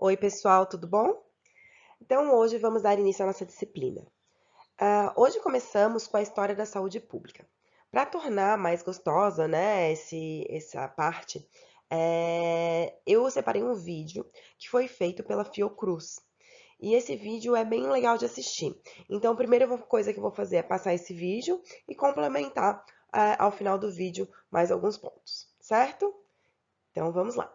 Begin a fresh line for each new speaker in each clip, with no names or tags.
Oi, pessoal, tudo bom? Então, hoje vamos dar início à nossa disciplina. Hoje começamos com a história da saúde pública. Para tornar mais gostosa, né, essa parte, eu separei um vídeo que foi feito pela Fiocruz. E esse vídeo é bem legal de assistir. Então, a primeira coisa que eu vou fazer é passar esse vídeo e complementar, ao final do vídeo, mais alguns pontos, certo? Então, vamos lá.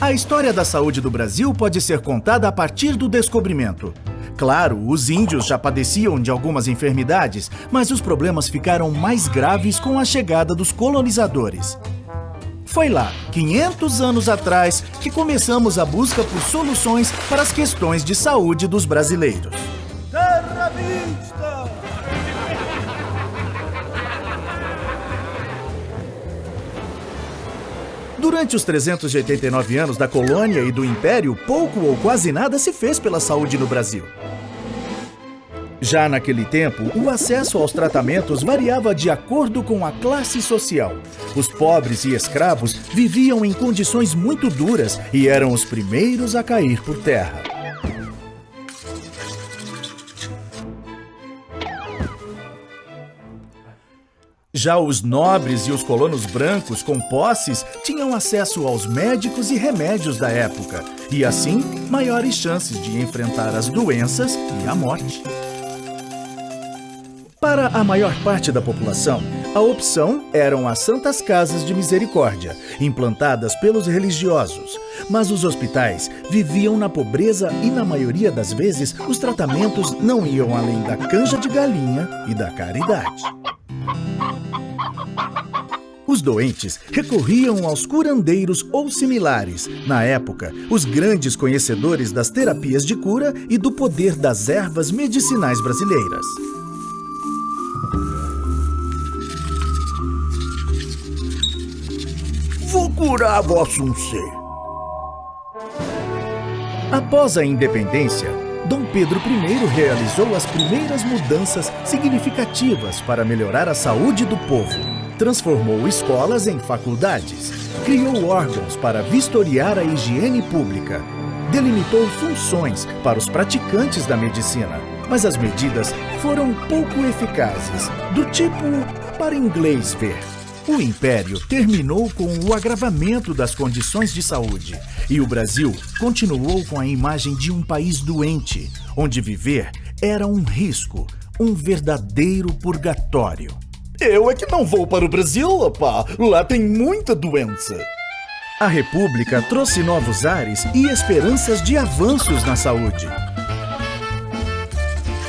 A história da saúde do Brasil pode ser contada a partir do descobrimento. Claro, os índios já padeciam de algumas enfermidades, mas os problemas ficaram mais graves com a chegada dos colonizadores. Foi lá, 500 anos atrás, que começamos a busca por soluções para as questões de saúde dos brasileiros.
Terra à vista!
Durante os 389 anos da colônia e do império, pouco ou quase nada se fez pela saúde no Brasil. Já naquele tempo, o acesso aos tratamentos variava de acordo com a classe social. Os pobres e escravos viviam em condições muito duras e eram os primeiros a cair por terra. Já os nobres e os colonos brancos com posses tinham acesso aos médicos e remédios da época, e assim, maiores chances de enfrentar as doenças e a morte. Para a maior parte da população, a opção eram as Santas Casas de Misericórdia, implantadas pelos religiosos. Mas os hospitais viviam na pobreza e, na maioria das vezes, os tratamentos não iam além da canja de galinha e da caridade. Os doentes recorriam aos curandeiros ou similares, na época, os grandes conhecedores das terapias de cura e do poder das ervas medicinais brasileiras.
Vou curar vosso ser.
Após a independência, Dom Pedro I realizou as primeiras mudanças significativas para melhorar a saúde do povo. Transformou escolas em faculdades, criou órgãos para vistoriar a higiene pública, delimitou funções para os praticantes da medicina, mas as medidas foram pouco eficazes, do tipo para inglês ver. O Império terminou com o agravamento das condições de saúde e o Brasil continuou com a imagem de um país doente, onde viver era um risco, um verdadeiro purgatório.
Eu é que não vou para o Brasil, opá. Lá tem muita doença.
A República trouxe novos ares e esperanças de avanços na saúde.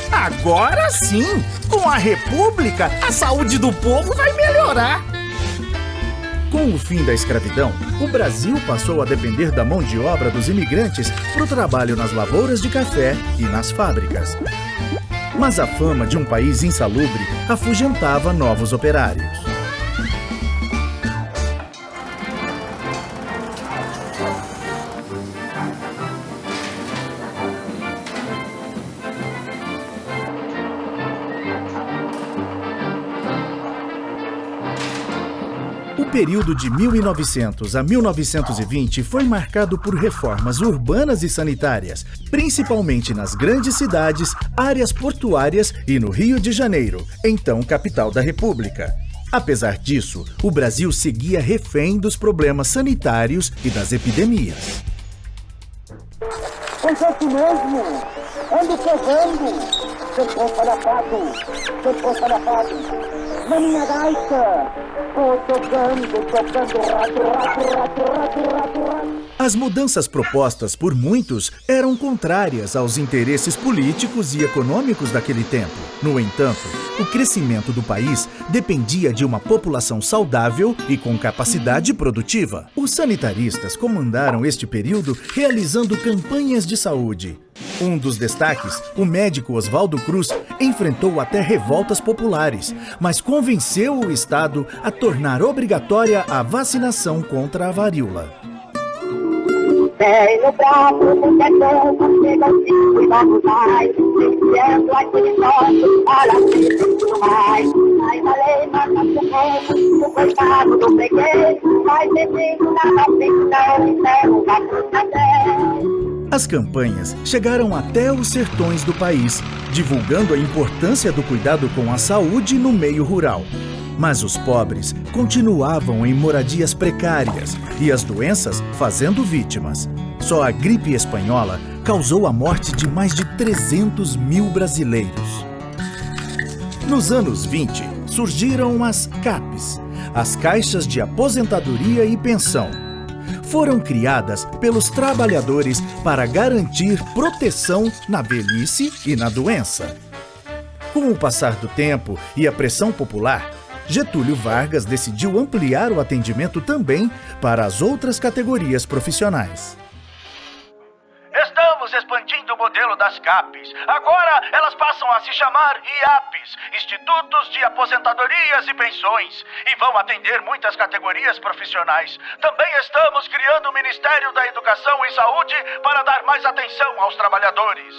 Agora sim, com a República, a saúde do povo vai melhorar.
Com o fim da escravidão, o Brasil passou a depender da mão de obra dos imigrantes para o trabalho nas lavouras de café e nas fábricas. Mas a fama de um país insalubre afugentava novos operários. O período de 1900 a 1920 foi marcado por reformas urbanas e sanitárias, principalmente nas grandes cidades, áreas portuárias e no Rio de Janeiro, então capital da República. Apesar disso, o Brasil seguia refém dos problemas sanitários e das epidemias.
Confesso mesmo, ando cavando, depois palhaçado, na minha gaita, vou tocando, rato.
As mudanças propostas por muitos eram contrárias aos interesses políticos e econômicos daquele tempo. No entanto, o crescimento do país dependia de uma população saudável e com capacidade produtiva. Os sanitaristas comandaram este período realizando campanhas de saúde. Um dos destaques, o médico Oswaldo Cruz, enfrentou até revoltas populares, mas convenceu o Estado a tornar obrigatória a vacinação contra a varíola.
Tem no braço, proteção, chega ao cinco e logo vai, iniciando aquele toque, para tudo mais. Mas a lei mata o coitado do pequeno, vai bebendo na ficção, interroga até.
As campanhas chegaram até os sertões do país, divulgando a importância do cuidado com a saúde no meio rural. Mas os pobres continuavam em moradias precárias e as doenças fazendo vítimas. Só a gripe espanhola causou a morte de mais de 300 mil brasileiros. Nos anos 20, surgiram as CAPs, as Caixas de Aposentadoria e Pensão. Foram criadas pelos trabalhadores para garantir proteção na velhice e na doença. Com o passar do tempo e a pressão popular, Getúlio Vargas decidiu ampliar o atendimento também para as outras categorias profissionais.
Estamos expandindo o modelo das CAPs. Agora elas passam a se chamar IAPs, Institutos de Aposentadorias e Pensões, e vão atender muitas categorias profissionais. Também estamos criando o Ministério da Educação e Saúde para dar mais atenção aos trabalhadores.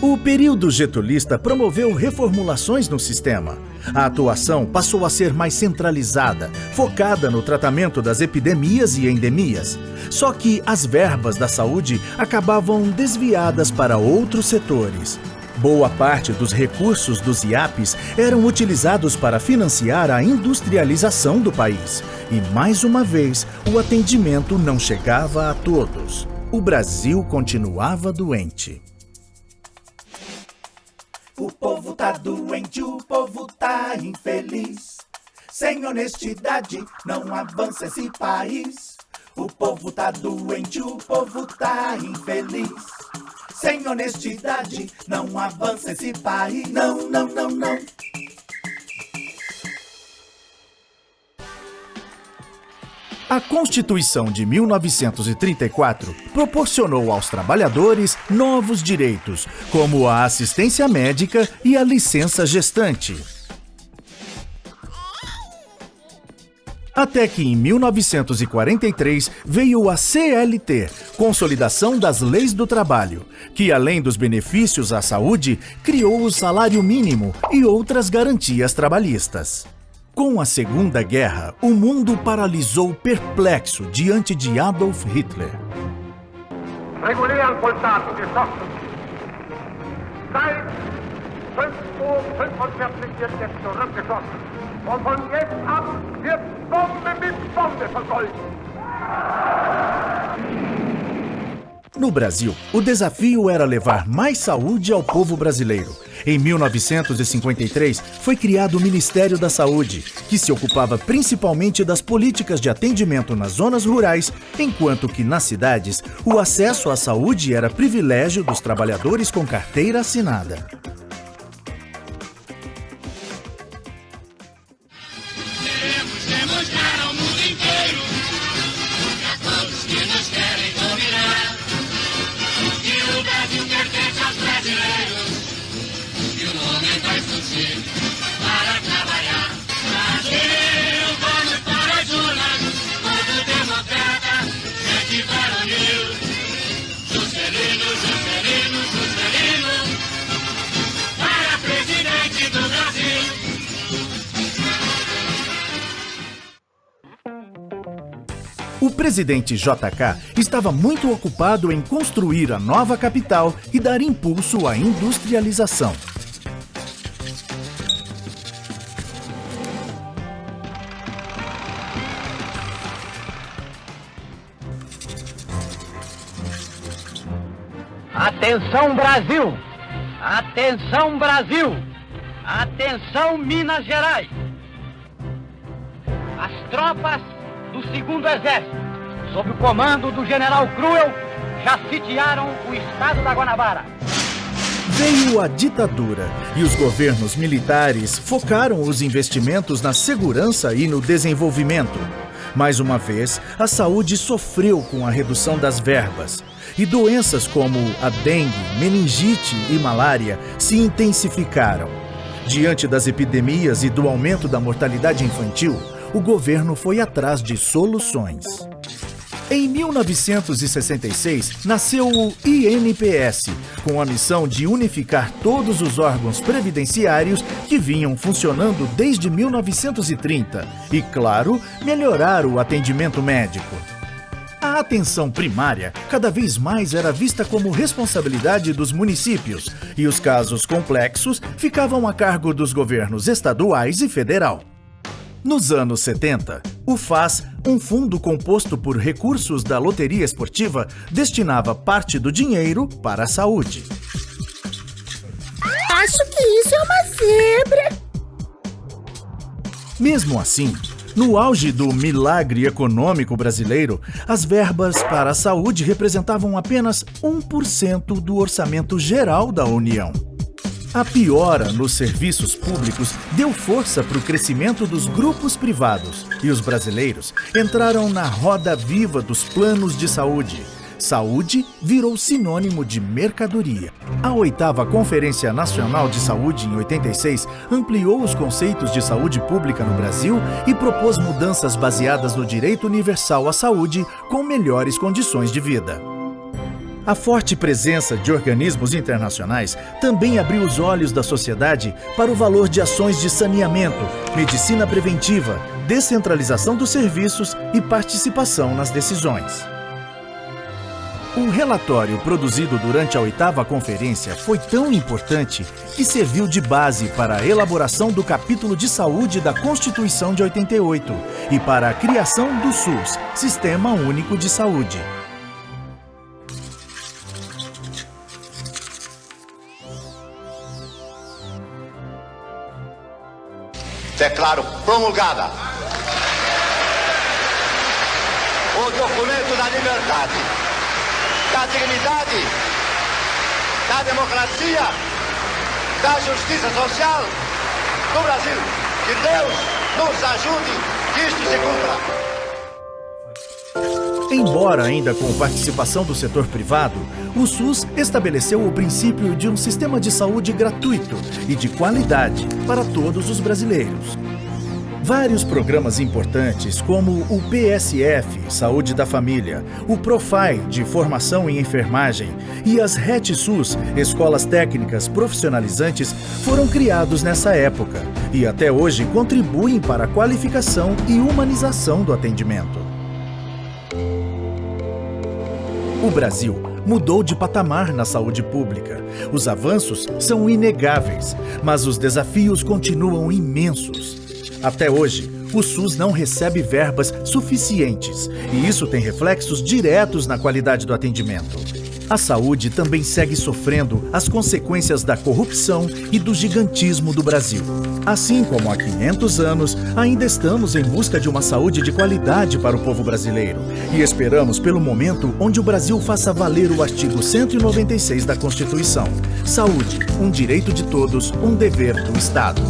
O período getulista promoveu reformulações no sistema. A atuação passou a ser mais centralizada, focada no tratamento das epidemias e endemias. Só que as verbas da saúde acabavam desviadas para outros setores. Boa parte dos recursos dos IAPs eram utilizados para financiar a industrialização do país. E, mais uma vez, o atendimento não chegava a todos. O Brasil continuava doente.
O povo tá doente, o povo tá infeliz. Sem honestidade não avança esse país. O povo tá doente, o povo tá infeliz. Sem honestidade não avança esse país. Não, não, não, não.
A Constituição de 1934 proporcionou aos trabalhadores novos direitos, como a assistência médica e a licença gestante. Até que em 1943 veio a CLT, Consolidação das Leis do Trabalho, que além dos benefícios à saúde, criou o salário mínimo e outras garantias trabalhistas. Com a Segunda Guerra, o mundo paralisou perplexo diante de Adolf Hitler.
Regulären Soldaten geschossen. Seit 5:45 wird jetzt zurückgeschossen. Und von jetzt ab wird Bombe mit Bombe vergolten.
No Brasil, o desafio era levar mais saúde ao povo brasileiro. Em 1953, foi criado o Ministério da Saúde, que se ocupava principalmente das políticas de atendimento nas zonas rurais, enquanto que nas cidades, o acesso à saúde era privilégio dos trabalhadores com carteira assinada.
Queremos demonstrar ao mundo inteiro, a todos que nos querem dominar, que o Brasil pertence aos brasileiros. Vai surgir para trabalhar. Brasil, vamos para as urnas. Povo democrata, gente varonil. Juscelino, Juscelino, Juscelino, para presidente do Brasil.
O presidente JK estava muito ocupado em construir a nova capital e dar impulso à industrialização.
Atenção, Brasil! Atenção, Brasil! Atenção, Minas Gerais! As tropas do 2º Exército, sob o comando do General Cruel, já sitiaram o estado da Guanabara.
Veio a ditadura e os governos militares focaram os investimentos na segurança e no desenvolvimento. Mais uma vez, a saúde sofreu com a redução das verbas. E doenças como a dengue, meningite e malária se intensificaram. Diante das epidemias e do aumento da mortalidade infantil, o governo foi atrás de soluções. Em 1966, nasceu o INPS, com a missão de unificar todos os órgãos previdenciários que vinham funcionando desde 1930 e, claro, melhorar o atendimento médico. A atenção primária cada vez mais era vista como responsabilidade dos municípios e os casos complexos ficavam a cargo dos governos estaduais e federal. Nos anos 70, o FAS, um fundo composto por recursos da loteria esportiva, destinava parte do dinheiro para a saúde.
Acho que isso é uma zebra.
Mesmo assim, no auge do milagre econômico brasileiro, as verbas para a saúde representavam apenas 1% do orçamento geral da União. A piora nos serviços públicos deu força para o crescimento dos grupos privados e os brasileiros entraram na roda viva dos planos de saúde. Saúde virou sinônimo de mercadoria. A 8ª Conferência Nacional de Saúde, em 86, ampliou os conceitos de saúde pública no Brasil e propôs mudanças baseadas no direito universal à saúde com melhores condições de vida. A forte presença de organismos internacionais também abriu os olhos da sociedade para o valor de ações de saneamento, medicina preventiva, descentralização dos serviços e participação nas decisões. O relatório produzido durante a 8ª Conferência foi tão importante que serviu de base para a elaboração do capítulo de saúde da Constituição de 88 e para a criação do SUS, Sistema Único de Saúde.
Declaro promulgada o documento da liberdade, da dignidade, da democracia, da justiça social do Brasil. Que Deus nos ajude que isto se cumpra.
Embora ainda com participação do setor privado, o SUS estabeleceu o princípio de um sistema de saúde gratuito e de qualidade para todos os brasileiros. Vários programas importantes, como o PSF, Saúde da Família, o Profai, de Formação em Enfermagem, e as RET-SUS, Escolas Técnicas Profissionalizantes, foram criados nessa época e até hoje contribuem para a qualificação e humanização do atendimento. O Brasil mudou de patamar na saúde pública. Os avanços são inegáveis, mas os desafios continuam imensos. Até hoje, o SUS não recebe verbas suficientes e isso tem reflexos diretos na qualidade do atendimento. A saúde também segue sofrendo as consequências da corrupção e do gigantismo do Brasil. Assim como há 500 anos, ainda estamos em busca de uma saúde de qualidade para o povo brasileiro e esperamos pelo momento onde o Brasil faça valer o artigo 196 da Constituição. Saúde, um direito de todos, um dever do Estado.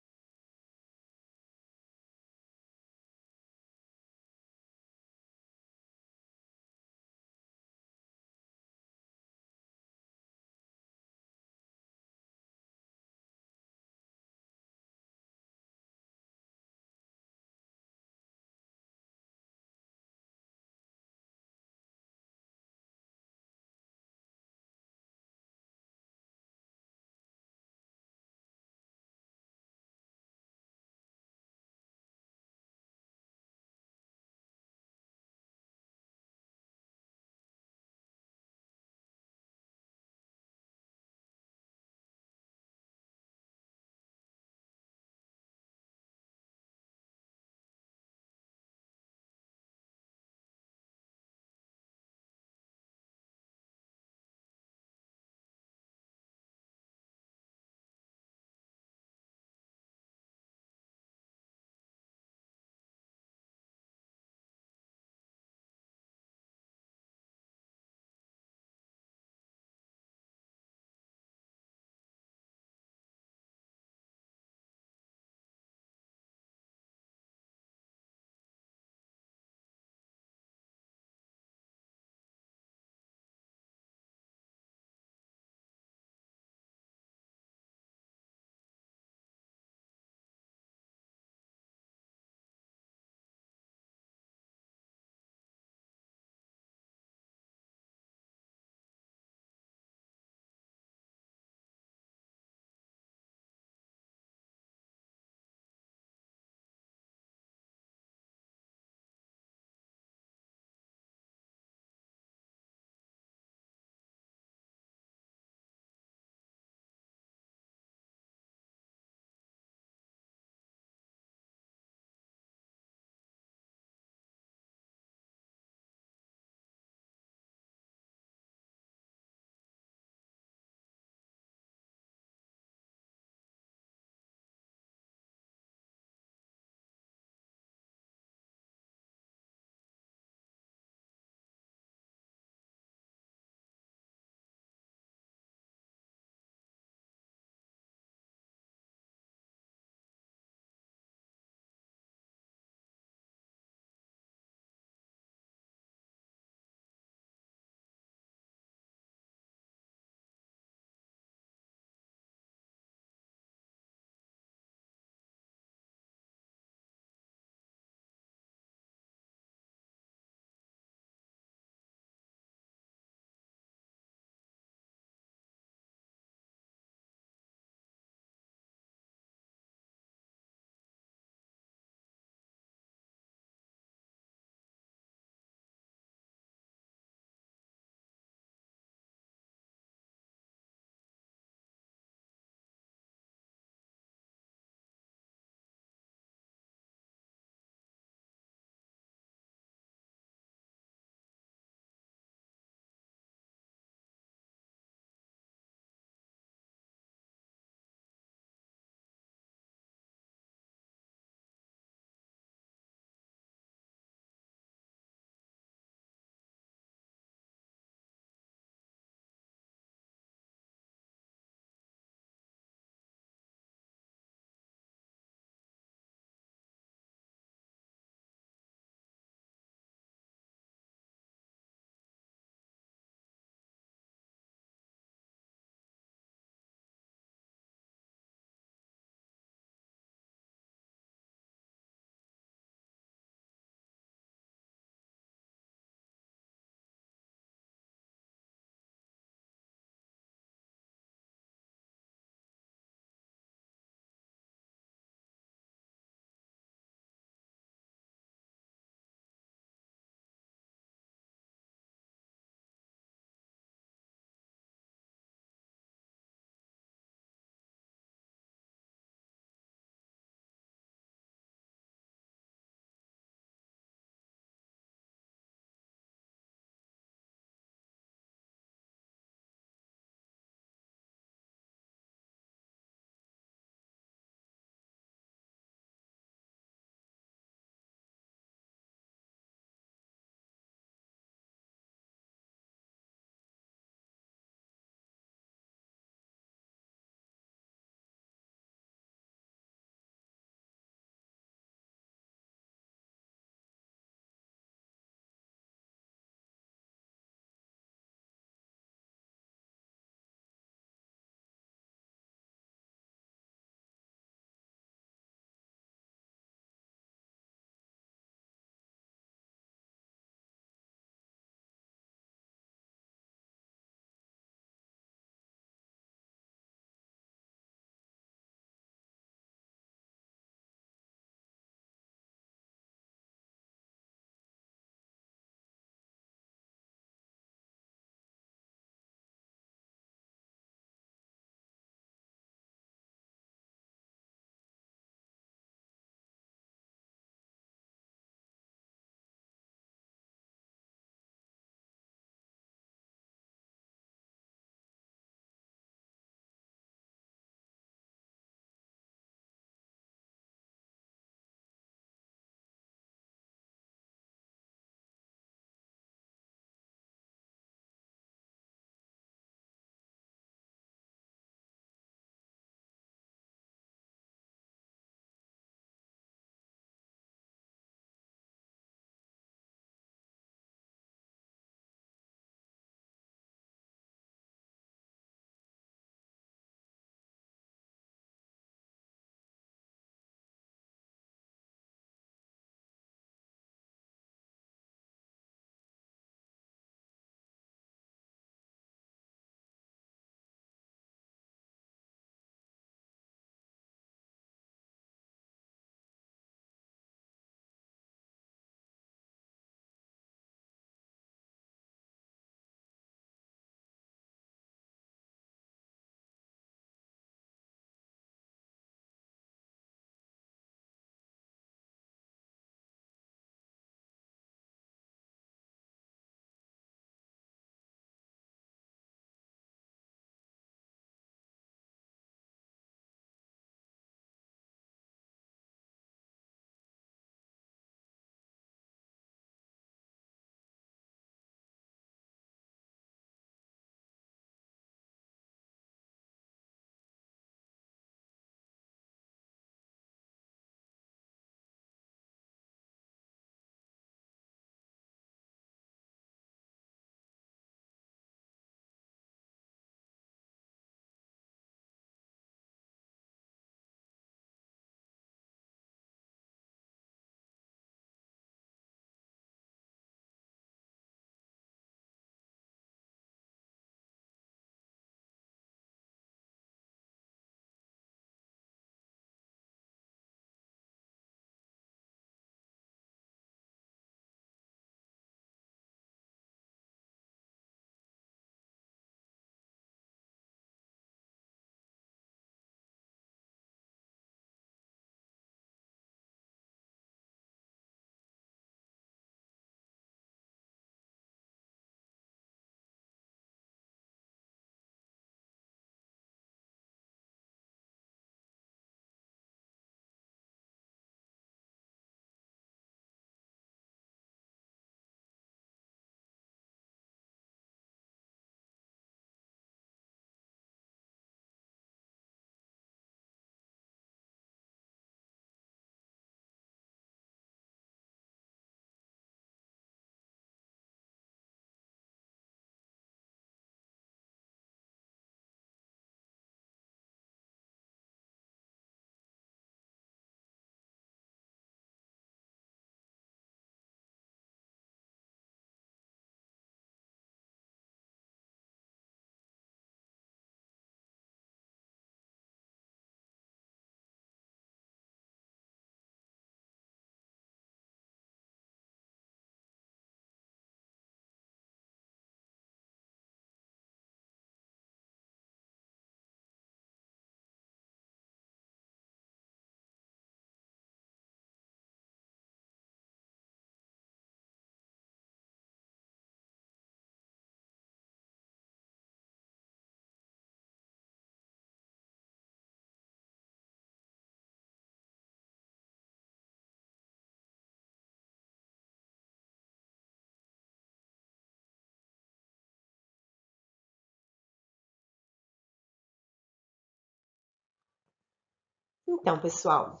Então, pessoal,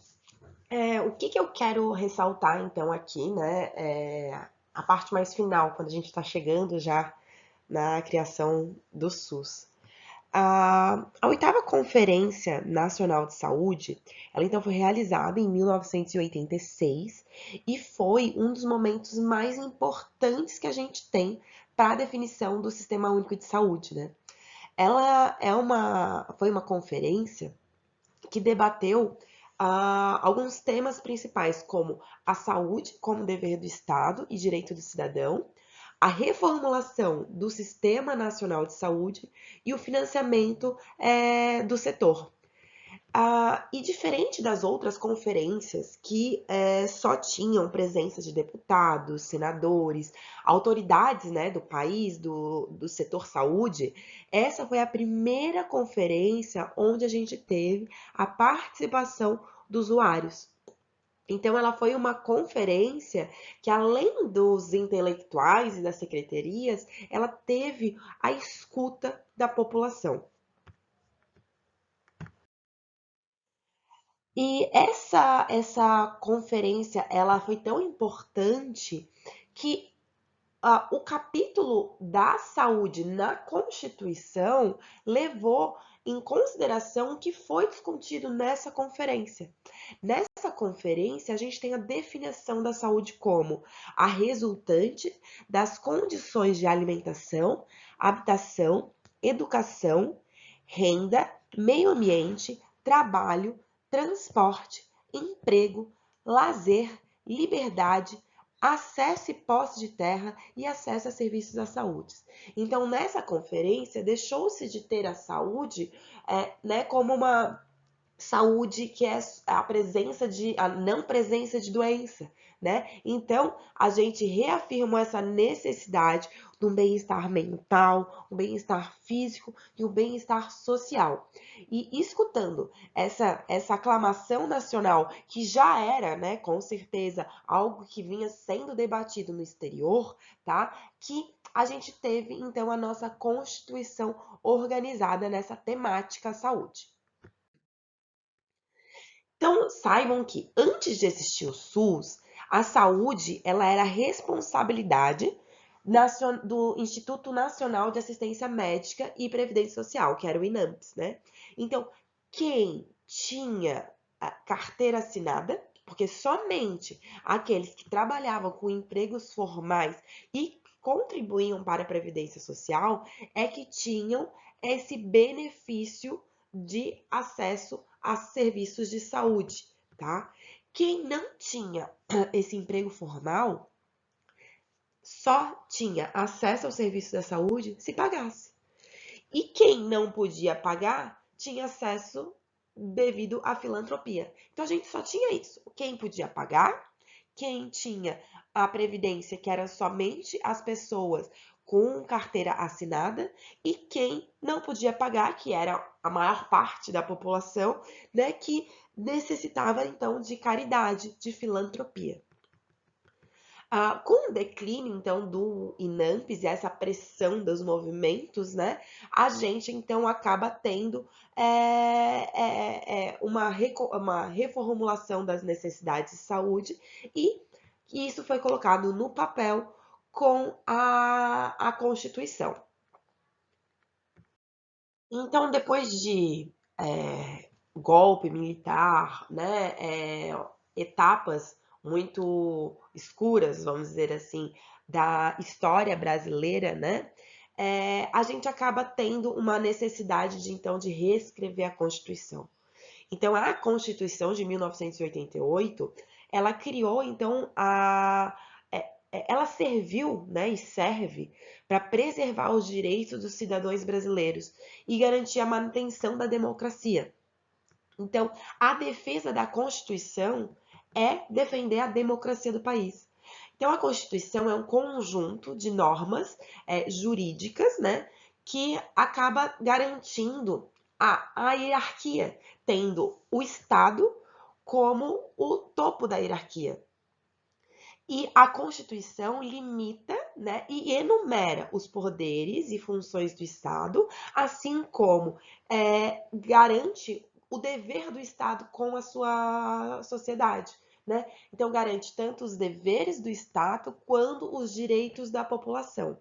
o que que eu quero ressaltar então aqui, né? A parte mais final, quando a gente está chegando já na criação do SUS. A oitava Conferência Nacional de Saúde, ela então foi realizada em 1986 e foi um dos momentos mais importantes que a gente tem para a definição do Sistema Único de Saúde, né? Ela foi uma conferência que debateu alguns temas principais, como a saúde como dever do Estado e direito do cidadão, a reformulação do Sistema Nacional de Saúde e o financiamento do setor. E diferente das outras conferências que só tinham presença de deputados, senadores, autoridades, né, do país, do setor saúde, essa foi a primeira conferência onde a gente teve a participação dos usuários. Então, ela foi uma conferência que, além dos intelectuais e das secretarias, ela teve a escuta da população. E essa conferência, ela foi tão importante que o capítulo da saúde na Constituição levou em consideração o que foi discutido nessa conferência. Nessa conferência, a gente tem a definição da saúde como a resultante das condições de alimentação, habitação, educação, renda, meio ambiente, trabalho, transporte, emprego, lazer, liberdade, acesso e posse de terra e acesso a serviços da saúde. Então, nessa conferência, deixou-se de ter a saúde né, como uma saúde que é a não presença de doença, né? Então, a gente reafirmou essa necessidade do bem-estar mental, o bem-estar físico e o bem-estar social. E escutando essa aclamação nacional, que já era, né, com certeza, algo que vinha sendo debatido no exterior, tá? Que a gente teve, então, a nossa Constituição organizada nessa temática saúde. Então, saibam que antes de existir o SUS, a saúde ela era responsabilidade do Instituto Nacional de Assistência Médica e Previdência Social, que era o INAMPS, né? Então, quem tinha a carteira assinada, porque somente aqueles que trabalhavam com empregos formais e contribuíam para a Previdência Social é que tinham esse benefício de acesso a serviços de saúde, tá? Quem não tinha esse emprego formal só tinha acesso ao serviço da saúde se pagasse. E quem não podia pagar tinha acesso devido à filantropia. Então a gente só tinha isso. Quem podia pagar, quem tinha a previdência, que era somente as pessoas com carteira assinada, e quem não podia pagar, que era a maior parte da população, né, que necessitava então de caridade, de filantropia. Com o declínio, então, do INAMPS e essa pressão dos movimentos, né, a gente, então, acaba tendo uma reformulação das necessidades de saúde e isso foi colocado no papel com a Constituição. Então, depois de golpe militar, né, etapas muito escuras, vamos dizer assim, da história brasileira, né, a gente acaba tendo uma necessidade de reescrever a Constituição. Então, a Constituição de 1988, ela criou, então, ela serviu, né, e serve para preservar os direitos dos cidadãos brasileiros e garantir a manutenção da democracia. Então, a defesa da Constituição é defender a democracia do país. Então, a Constituição é um conjunto de normas jurídicas, né, que acaba garantindo a hierarquia, tendo o Estado como o topo da hierarquia. E a Constituição limita, né, e enumera os poderes e funções do Estado, assim como garante o dever do Estado com a sua sociedade, né? Então, garante tanto os deveres do Estado quanto os direitos da população.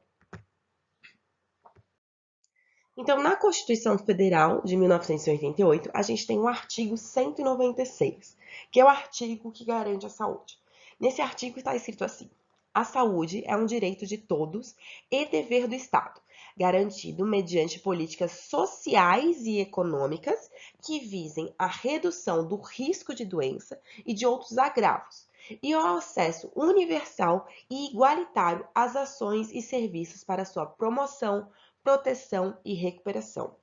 Então, na Constituição Federal de 1988, a gente tem o artigo 196, que é o artigo que garante a saúde. Nesse artigo está escrito assim: a saúde é um direito de todos e dever do Estado, garantido mediante políticas sociais e econômicas que visem a redução do risco de doença e de outros agravos, e ao acesso universal e igualitário às ações e serviços para sua promoção, proteção e recuperação.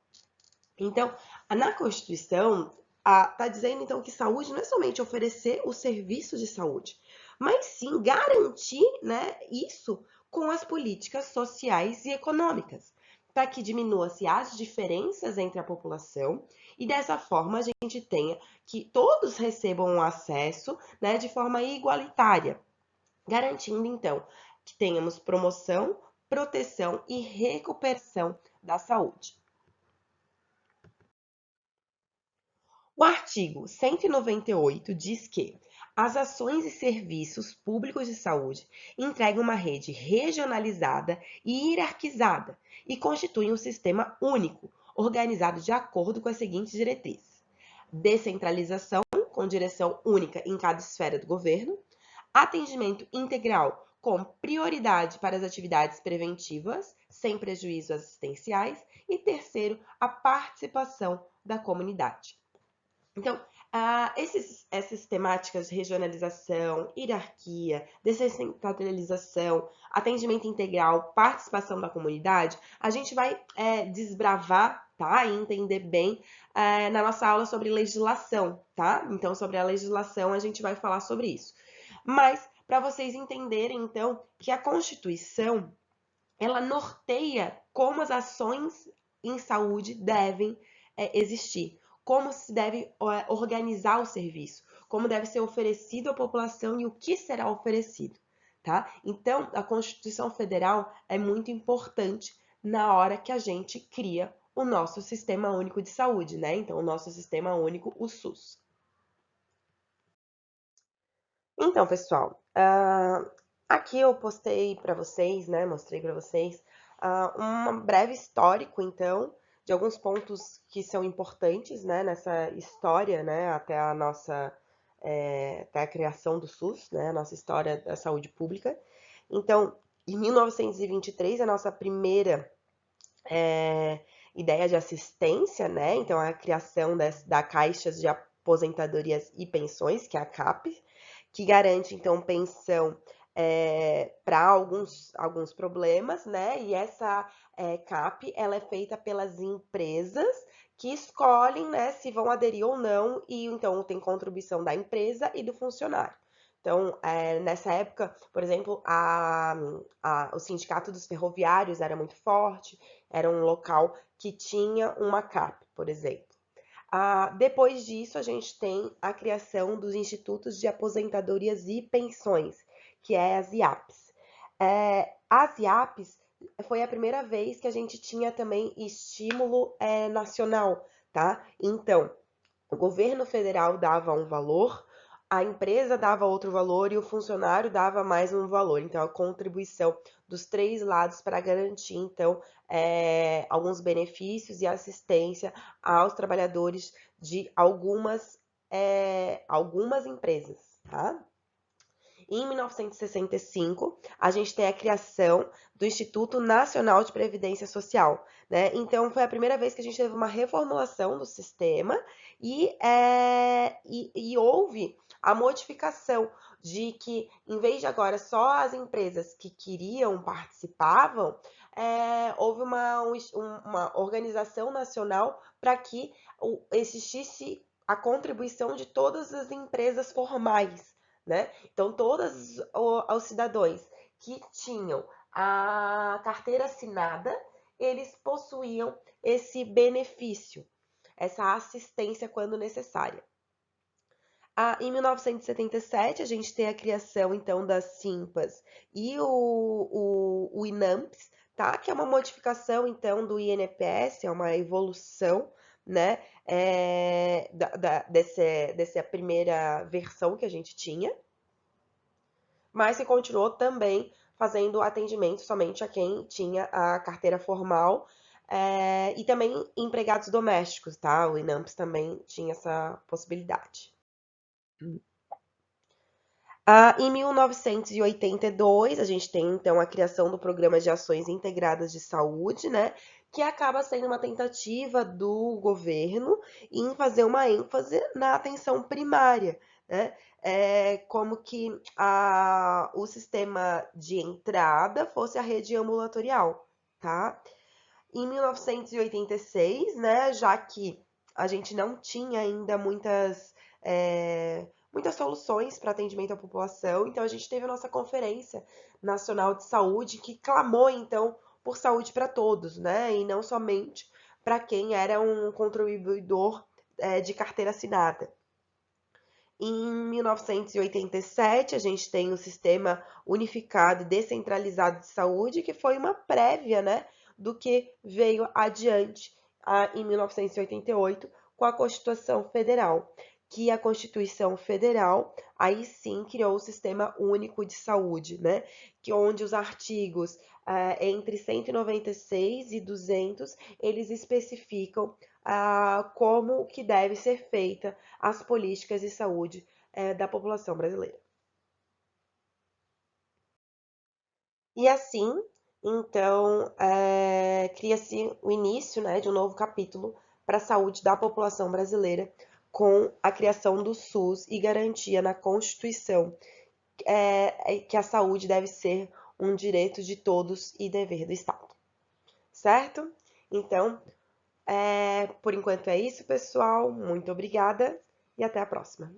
Então, na Constituição, está dizendo então que saúde não é somente oferecer o serviço de saúde, mas sim garantir, né, isso com as políticas sociais e econômicas, para que diminua-se as diferenças entre a população e dessa forma a gente tenha que todos recebam acesso, né, de forma igualitária, garantindo então que tenhamos promoção, proteção e recuperação da saúde. O artigo 198 diz que as ações e serviços públicos de saúde entregam uma rede regionalizada e hierarquizada e constituem um sistema único, organizado de acordo com as seguintes diretrizes: descentralização, com direção única em cada esfera do governo; atendimento integral, com prioridade para as atividades preventivas, sem prejuízo assistenciais; e terceiro, a participação da comunidade. Então, essas temáticas de regionalização, hierarquia, descentralização, atendimento integral, participação da comunidade, a gente vai desbravar, tá? E entender bem na nossa aula sobre legislação, tá? Então, sobre a legislação, a gente vai falar sobre isso. Mas, para vocês entenderem, então, que a Constituição, ela norteia como as ações em saúde devem existir, como se deve organizar o serviço, como deve ser oferecido à população e o que será oferecido, tá? Então, a Constituição Federal é muito importante na hora que a gente cria o nosso Sistema Único de Saúde, né? Então, o nosso Sistema Único, o SUS. Então, pessoal, aqui eu postei para vocês, né? Mostrei para vocês um breve histórico, então, de alguns pontos que são importantes, né, nessa história, né, até a criação do SUS, né, a nossa história da saúde pública. Então, em 1923, a nossa primeira ideia de assistência, né, então a criação da Caixa de Aposentadorias e Pensões, que é a CAP, que garante, então, pensão para alguns problemas, né? E essa CAP, ela é feita pelas empresas que escolhem, né, se vão aderir ou não, e então tem contribuição da empresa e do funcionário. Então, nessa época, por exemplo, o Sindicato dos Ferroviários era muito forte, era um local que tinha uma CAP, por exemplo. Depois disso, a gente tem a criação dos Institutos de Aposentadorias e Pensões, que é as IAPs. As IAPs foi a primeira vez que a gente tinha também estímulo nacional, tá? Então, o governo federal dava um valor, a empresa dava outro valor e o funcionário dava mais um valor. Então, a contribuição dos três lados para garantir, então, alguns benefícios e assistência aos trabalhadores de algumas empresas, tá? Em 1965, a gente tem a criação do Instituto Nacional de Previdência Social, né? Então, foi a primeira vez que a gente teve uma reformulação do sistema e houve a modificação de que, em vez de agora só as empresas que queriam participavam, houve uma organização nacional para que existisse a contribuição de todas as empresas formais, né? Então, todos os cidadãos que tinham a carteira assinada, eles possuíam esse benefício, essa assistência quando necessária. Em 1977, a gente tem a criação, então, das SIMPAs e o INAMPS, tá? Que é uma modificação, então, do INPS, é uma evolução, né, dessa primeira versão que a gente tinha, mas se continuou também fazendo atendimento somente a quem tinha a carteira formal, e também empregados domésticos, tá? O INAMPS também tinha essa possibilidade. Em 1982, a gente tem, então, a criação do Programa de Ações Integradas de Saúde, né, que acaba sendo uma tentativa do governo em fazer uma ênfase na atenção primária, né, como que o sistema de entrada fosse a rede ambulatorial, tá? Em 1986, né, já que a gente não tinha ainda muitas soluções para atendimento à população, então a gente teve a nossa Conferência Nacional de Saúde, que clamou, então, por saúde para todos, né, e não somente para quem era um contribuidor de carteira assinada. Em 1987, a gente tem o Sistema Unificado e Descentralizado de Saúde, que foi uma prévia, né, do que veio adiante em 1988 com a Constituição Federal, que a Constituição Federal aí sim criou o Sistema Único de Saúde, né, que onde os artigos entre 196 e 200, eles especificam como que deve ser feita as políticas de saúde da população brasileira. E assim, então, cria-se o início, né, de um novo capítulo para a saúde da população brasileira, com a criação do SUS e garantia na Constituição que a saúde deve ser um direito de todos e dever do Estado. Certo? Então, por enquanto é isso, pessoal. Muito obrigada e até a próxima.